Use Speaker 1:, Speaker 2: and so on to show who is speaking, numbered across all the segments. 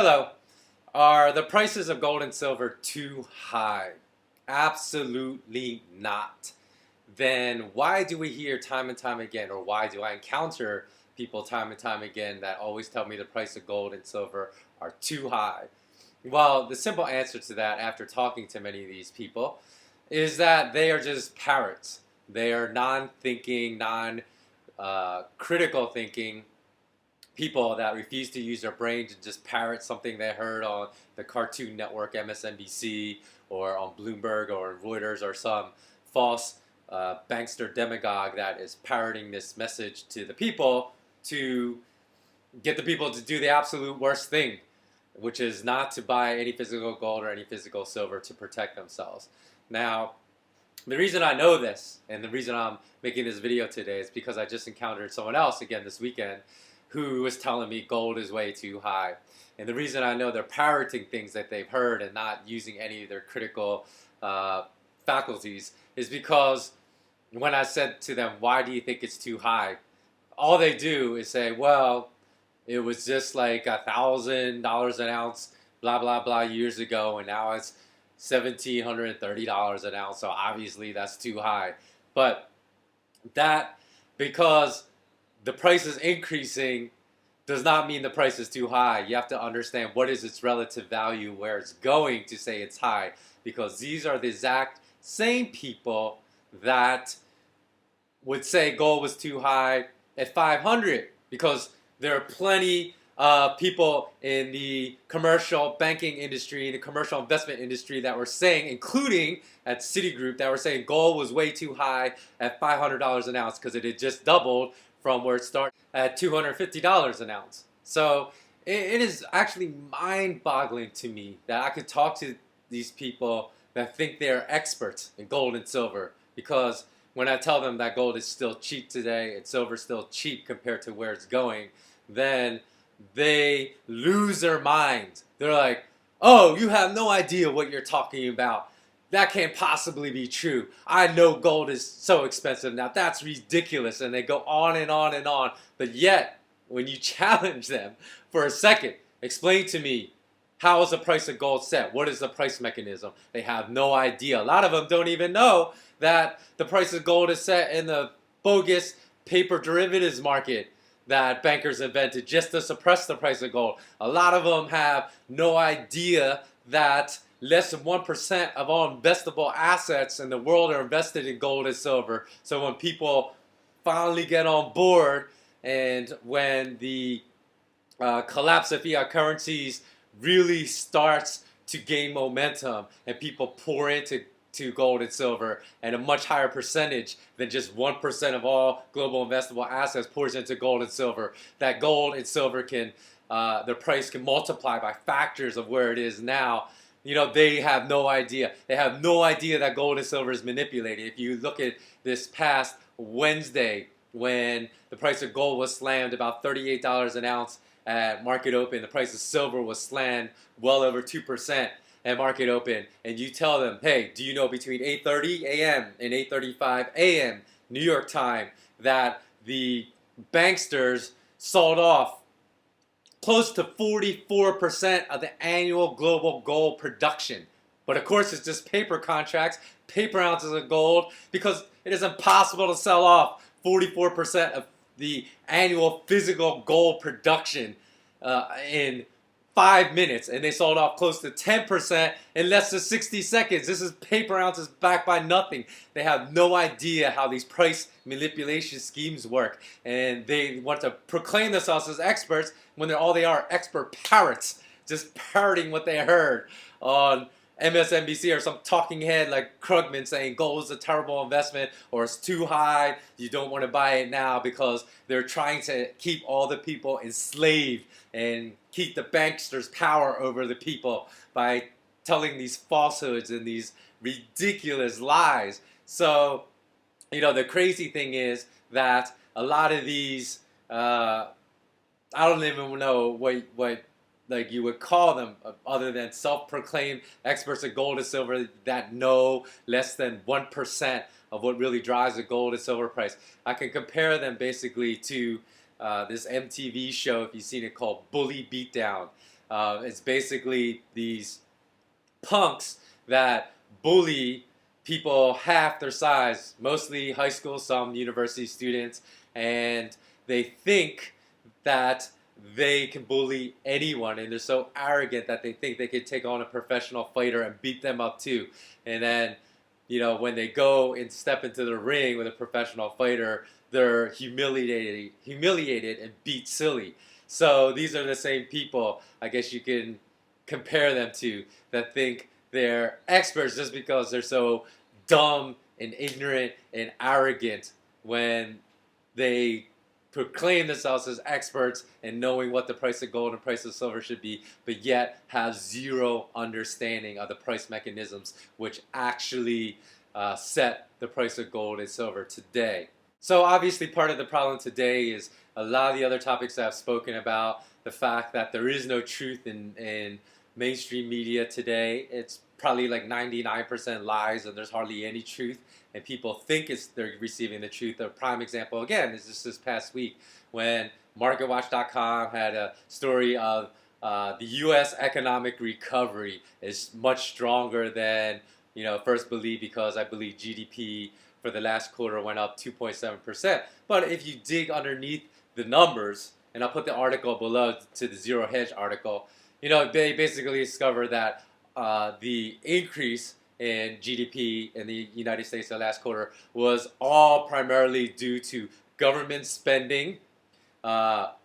Speaker 1: Hello. Are the prices of gold and silver too high? Absolutely not. Then why do we hear time and time again, or why do I encounter people time and time again that always tell me the price of gold and silver are too high? Well, the simple answer to that, after talking to many of these people, is that they are just parrots. They are non-thinking, non-critical thinking people that refuse to use their brain to just parrot something they heard on the Cartoon Network, MSNBC, or on Bloomberg or Reuters, or some false bankster demagogue that is parroting this message to the people to get the people to do the absolute worst thing, which is not to buy any physical gold or any physical silver to protect themselves. Now, the reason I know this and the reason I'm making this video today is because I just encountered someone else again this weekend who was telling me gold is way too high. And the reason I know they're parroting things that they've heard and not using any of their critical faculties is because when I said to them, why do you think it's too high? All they do is say, well, it was just like $1,000 an ounce, blah, blah, blah, years ago, and now it's $1,730 an ounce, so obviously that's too high. But that, because the price is increasing, does not mean the price is too high. You have to understand what is its relative value, where it's going to say it's high, because these are the exact same people that would say gold was too high at 500, because there are plenty of people in the commercial banking industry, the commercial investment industry that were saying, including at Citigroup, that were saying gold was way too high at $500 an ounce because it had just doubled from where it started at $250 an ounce. So it is actually mind-boggling to me that I could talk to these people that think they're experts in gold and silver, because when I tell them that gold is still cheap today and silver is still cheap compared to where it's going, then they lose their minds. They're like, oh, you have no idea what you're talking about. That can't possibly be true. I know gold is so expensive now. That's ridiculous. And they go on and on and on. But yet, when you challenge them for a second, explain to me, how is the price of gold set? What is the price mechanism? They have no idea. A lot of them don't even know that the price of gold is set in the bogus paper derivatives market that bankers invented just to suppress the price of gold. A lot of them have no idea that less than 1% of all investable assets in the world are invested in gold and silver. So when people finally get on board, and when the collapse of fiat currencies really starts to gain momentum and people pour into gold and silver, and a much higher percentage than just 1% of all global investable assets pours into gold and silver, that gold and silver can, the price can multiply by factors of where it is now. You know, they have no idea. They have no idea that gold and silver is manipulated. If you look at this past Wednesday, when the price of gold was slammed about $38 an ounce at market open, the price of silver was slammed well over 2% at market open, and you tell them, hey, do you know between 8:30 a.m. and 8:35 a.m. New York time that the banksters sold off close to 44% of the annual global gold production? But of course, it's just paper contracts, paper ounces of gold, because it is impossible to sell off 44% of the annual physical gold production in 5 minutes, and they sold off close to 10% in less than 60 seconds. This is paper ounces backed by nothing. They have no idea how these price manipulation schemes work, and they want to proclaim themselves as experts when all they are expert parrots, just parroting what they heard on MSNBC or some talking head like Krugman saying gold is a terrible investment, or it's too high, you don't want to buy it now, because they're trying to keep all the people enslaved and keep the banksters' power over the people by telling these falsehoods and these ridiculous lies. So, you know, the crazy thing is that a lot of these, I don't even know what like you would call them, other than self-proclaimed experts in gold and silver that know less than 1% of what really drives the gold and silver price. I can compare them basically to this MTV show, if you've seen it, called Bully Beatdown. It's basically these punks that bully people half their size, mostly high school, some university students, and they think that they can bully anyone, and they're so arrogant that they think they can take on a professional fighter and beat them up too. And then, when they go and step into the ring with a professional fighter, they're humiliated and beat silly. So these are the same people, I guess you can compare them to, that think they're experts just because they're so dumb and ignorant and arrogant when they proclaim themselves as experts and knowing what the price of gold and price of silver should be, but yet have zero understanding of the price mechanisms which actually set the price of gold and silver today. So obviously part of the problem today is a lot of the other topics that I've spoken about, the fact that there is no truth in mainstream media today. It's probably like 99% lies and there's hardly any truth, and people think they're receiving the truth. A prime example again is just this past week when MarketWatch.com had a story of the U.S. economic recovery is much stronger than first believed, because I believe GDP for the last quarter went up 2.7%. But if you dig underneath the numbers, and I'll put the article below to the Zero Hedge article, they basically discovered that the increase in GDP in the United States the last quarter was all primarily due to government spending,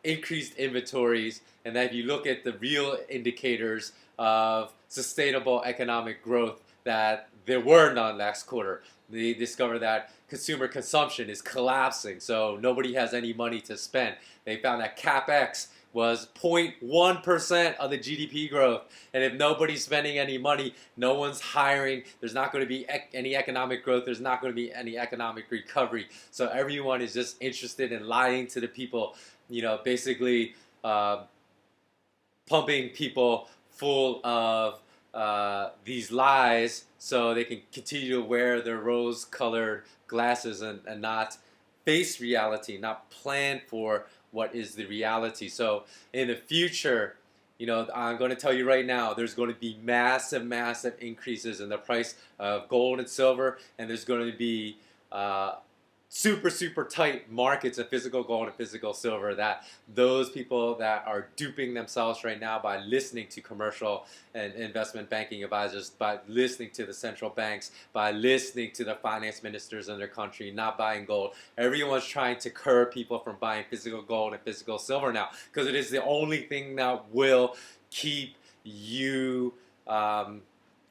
Speaker 1: increased inventories, and that if you look at the real indicators of sustainable economic growth, that there were none last quarter. They discovered that consumer consumption is collapsing, so nobody has any money to spend. They found that CapEx was 0.1% of the GDP growth. And if nobody's spending any money, no one's hiring, there's not going to be any economic growth, there's not going to be any economic recovery. So everyone is just interested in lying to the people, basically pumping people full of these lies so they can continue to wear their rose-colored glasses and not face reality, not plan for what is the reality. So in the future, I'm going to tell you right now, there's going to be massive increases in the price of gold and silver, and there's going to be super tight markets of physical gold and physical silver, that those people that are duping themselves right now by listening to commercial and investment banking advisors, by listening to the central banks, by listening to the finance ministers in their country, not buying gold. Everyone's trying to curb people from buying physical gold and physical silver now, because it is the only thing that will keep you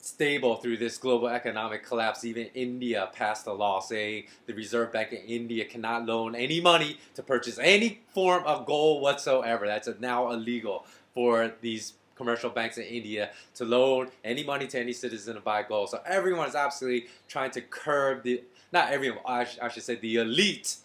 Speaker 1: stable through this global economic collapse. Even India passed a law saying the Reserve Bank of India cannot loan any money to purchase any form of gold whatsoever. That's now illegal for these commercial banks in India to loan any money to any citizen to buy gold. So everyone is absolutely trying to curb not everyone, I should say the elite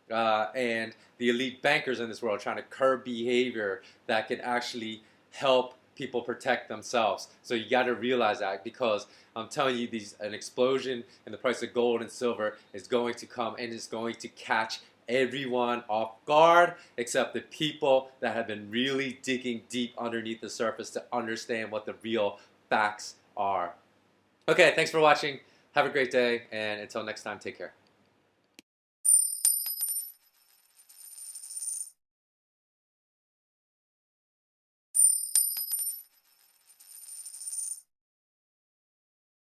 Speaker 1: and the elite bankers in this world, trying to curb behavior that can actually help people protect themselves. So you got to realize that, because I'm telling you, an explosion in the price of gold and silver is going to come, and is going to catch everyone off guard except the people that have been really digging deep underneath the surface to understand what the real facts are. Okay, thanks for watching. Have a great day, and until next time, take care.